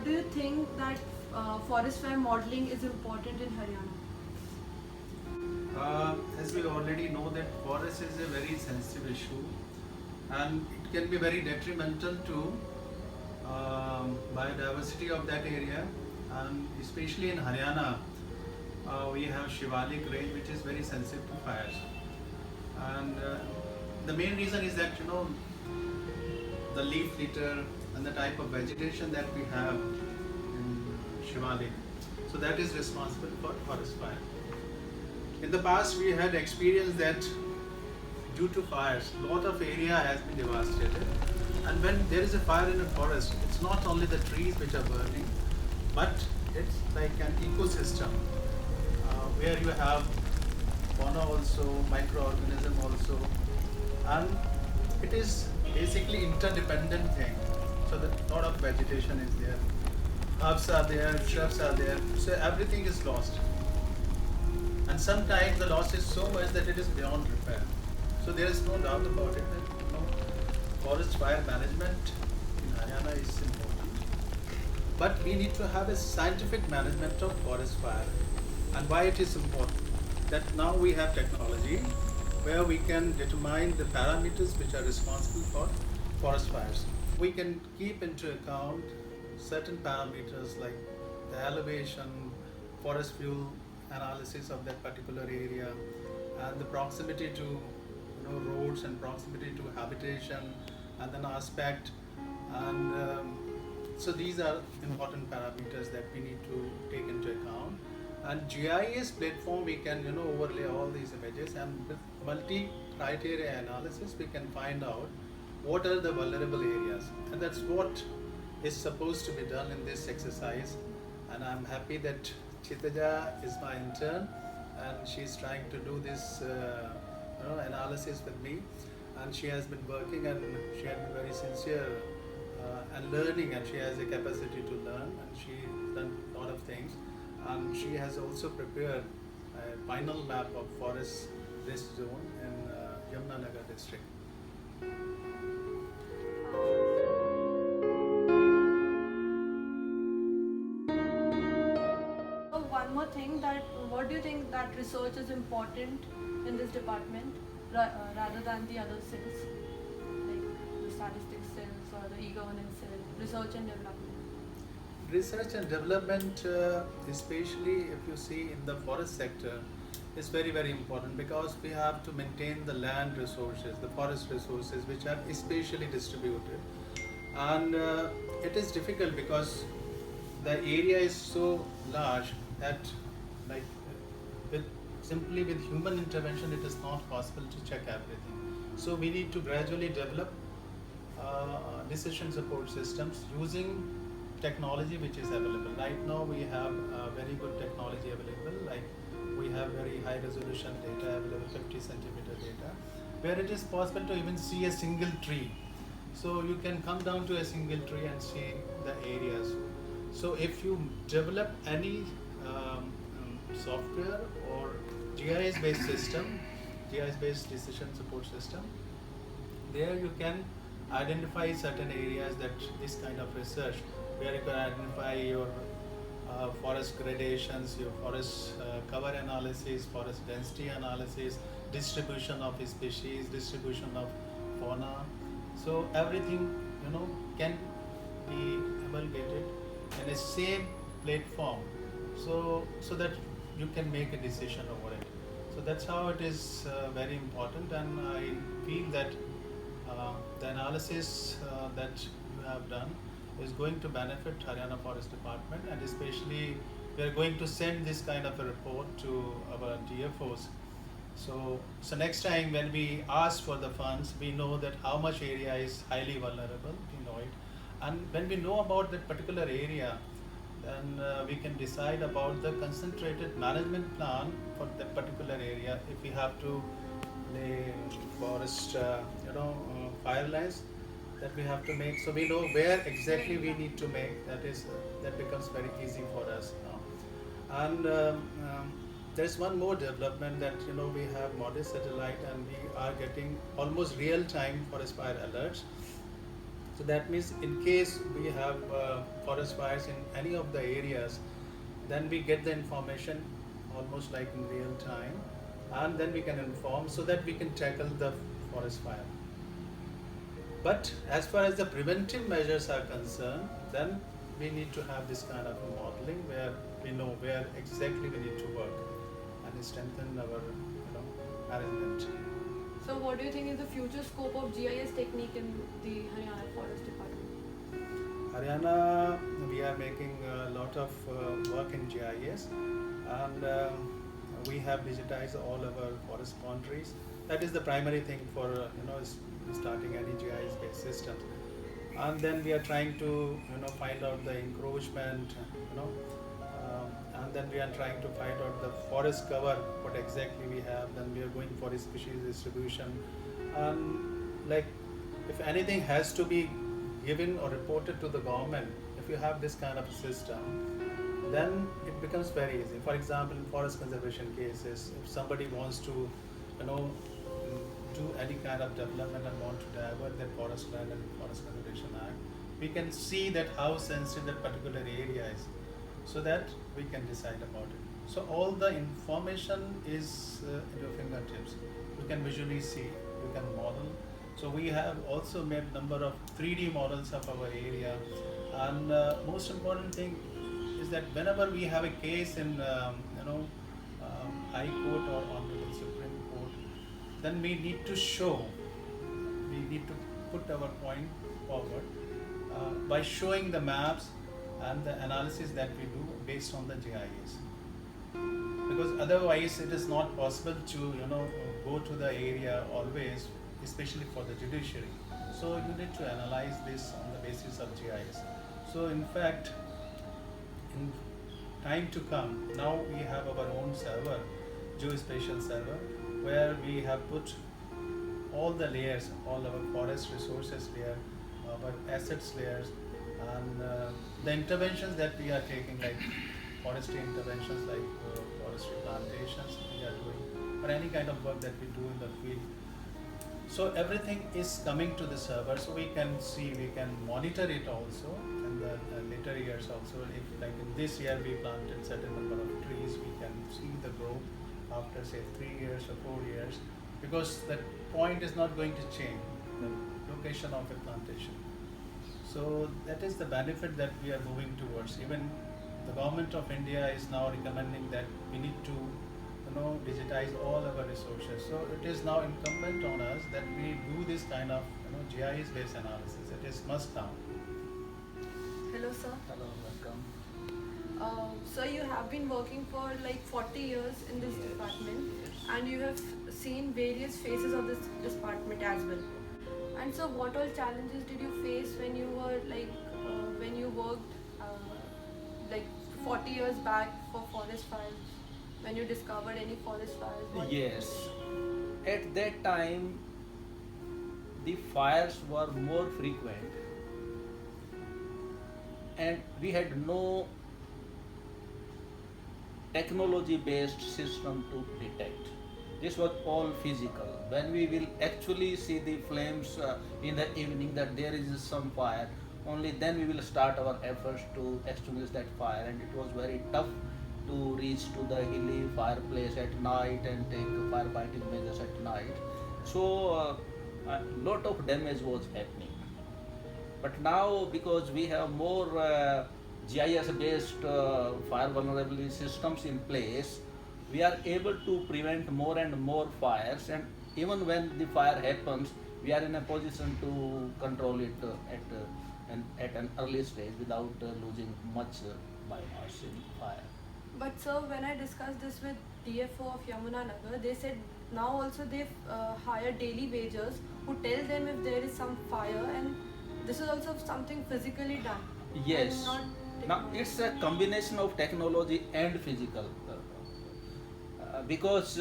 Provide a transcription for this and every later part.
do you think that forest fire modeling is important in Haryana? As we already know that forest is a very sensitive issue and it can be very detrimental to biodiversity of that area, and especially in Haryana we have Shivalik range which is very sensitive to fires, and the main reason is that the leaf litter and the type of vegetation that we have in Shivalik, so that is responsible for forest fire. In the past, we had experienced that due to fires, a lot of area has been devastated. And when there is a fire in a forest, it's not only the trees which are burning, but it's like an ecosystem where you have fauna also, microorganism also, and it is basically interdependent thing. So that lot of vegetation is there, herbs are there, shrubs are there, so everything is lost. And sometimes the loss is so much that it is beyond repair. So there is no doubt about it that forest fire management in Haryana is important. But we need to have a scientific management of forest fire. And why it is important? That now we have technology where we can determine the parameters which are responsible for forest fires. We can keep into account certain parameters like the elevation, forest fuel analysis of that particular area, and the proximity to roads and proximity to habitation and then aspect, and so these are important parameters that we need to take into account. And GIS platform, we can overlay all these images, and with multi criteria analysis we can find out what are the vulnerable areas, and that's what is supposed to be done in this exercise. And I'm happy that Chitaja is my intern and she's trying to do this analysis with me, and she has been working and she has been very sincere and learning, and she has a capacity to learn, and she done a lot of things, and she has also prepared a final map of forest risk zone in Yamunanagar district. One more thing, that what do you think that research is important in this department rather than the other cells, like the statistics cells or the e-governance cell, research and development? Research and development, especially if you see in the forest sector, is very, very important, because we have to maintain the land resources, the forest resources, which are spatially distributed. And it is difficult because the area is so large that, like, simply with human intervention, it is not possible to check everything. So we need to gradually develop decision support systems using technology which is available. Right now we have very good technology available, like we have very high resolution data available, 50 centimeter data, where it is possible to even see a single tree. So you can come down to a single tree and see the areas. So if you develop any software or GIS based system, GIS based decision support system, there you can identify certain areas that this kind of research, where you can identify your forest gradations, your forest cover analysis, forest density analysis, distribution of species, distribution of fauna. So everything can be evaluated in a same platform, so that you can make a decision over it. So that's how it is very important, and I feel that the analysis that you have done is going to benefit Haryana Forest Department, and especially we are going to send this kind of a report to our DFOs. So next time when we ask for the funds, we know that how much area is highly vulnerable, we know it. And when we know about that particular area, then we can decide about the concentrated management plan for that particular area. If we have to lay forest, fire lines that we have to make, so we know where exactly we need to make. That becomes very easy for us now. And there's one more development, that we have modest satellite and we are getting almost real time forest fire alerts. So that means in case we have forest fires in any of the areas, then we get the information almost like in real time, and then we can inform so that we can tackle the forest fire. But as far as the preventive measures are concerned, then we need to have this kind of modeling where we know where exactly we need to work and strengthen our management. So what do you think is the future scope of GIS technique in the Haryana Forest Department? Haryana, we are making a lot of work in GIS, and we have digitized all our forest boundaries. That is the primary thing for starting any GIS-based system. And then we are trying to find out the encroachment, and then we are trying to find out the forest cover, what exactly we have. Then we are going for a species distribution, and like if anything has to be given or reported to the government, if you have this kind of system, then it becomes very easy. For example, in forest conservation cases, if somebody wants to, do any kind of development and want to divert that forest land and Forest Conservation Act, we can see that how sensitive that particular area is, so that we can decide about it. So all the information is at your fingertips. You can visually see, you can model. So we have also made number of 3D models of our area, and most important thing is that whenever we have a case in High Court or Honorable Supreme Court, then we need to show, we need to put our point forward by showing the maps and the analysis that we do based on the GIS. Because otherwise it is not possible to go to the area always, especially for the judiciary. So you need to analyze this on the basis of GIS. So in fact, in time to come, now we have our own server, geospatial server, where we have put all the layers, all our forest resources layer, our assets layers, and the interventions that we are taking, like forestry interventions, like forestry plantations we are doing, or any kind of work that we do in the field. So everything is coming to the server, so we can see, we can monitor it also in the later years also. If like in this year we planted certain number of trees, we can see the growth after say 3 years or 4 years, because that point is not going to change, the location of a plantation. So that is the benefit that we are moving towards. Even the government of India is now recommending that we need to digitize all our resources. So it is now incumbent on us that we do this kind of GIS based analysis. It is must now. Hello, sir. Hello, welcome. Sir, you have been working for like 40 years in this Yes, department, yes. and you have seen various phases of this department as well. And so, what all challenges did you face when you were when you worked like 40 years back for forest fires? When you discovered any forest fires? Yes. At that time, the fires were more frequent, and we had no technology based system to detect. This was all physical. When we will actually see the flames in the evening that there is some fire, only then we will start our efforts to extinguish that fire, and it was very tough to reach to the hilly fireplace at night and take firefighting measures at night. So a lot of damage was happening. But now, because we have more GIS based fire vulnerability systems in place, we are able to prevent more and more fires, and even when the fire happens, we are in a position to control it at an early stage without losing much biomass in fire. But sir, when I discussed this with DFO of Yamunanagar, they said now also they hire daily wagers who tell them if there is some fire, and this is also something physically done. Yes. And not Now it's a combination of technology and physical, because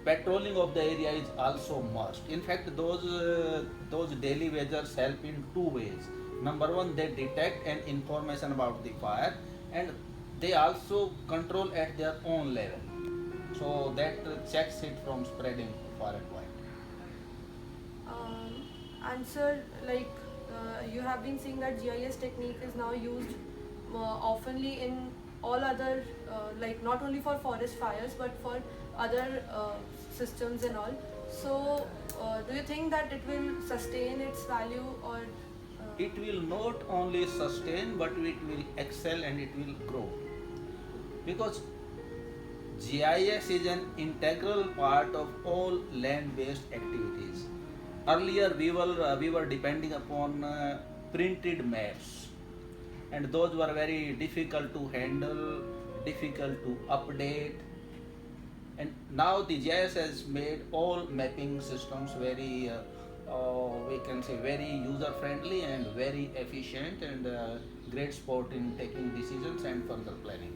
patrolling of the area is also must. In fact, those daily wagers help in two ways. Number one, they detect an information about the fire, and they also control at their own level, so that checks it from spreading far and wide. Um, And sir, like you have been seeing that GIS technique is now used oftenly in all other, like not only for forest fires but for other systems and all. So, do you think that it will sustain its value or? It will not only sustain but it will excel and it will grow, because GIS is an integral part of all land-based activities. Earlier, we were depending upon printed maps, and those were very difficult to handle, difficult to update. And now the GIS has made all mapping systems very, we can say, very user-friendly and very efficient, and great sport in taking decisions and further planning.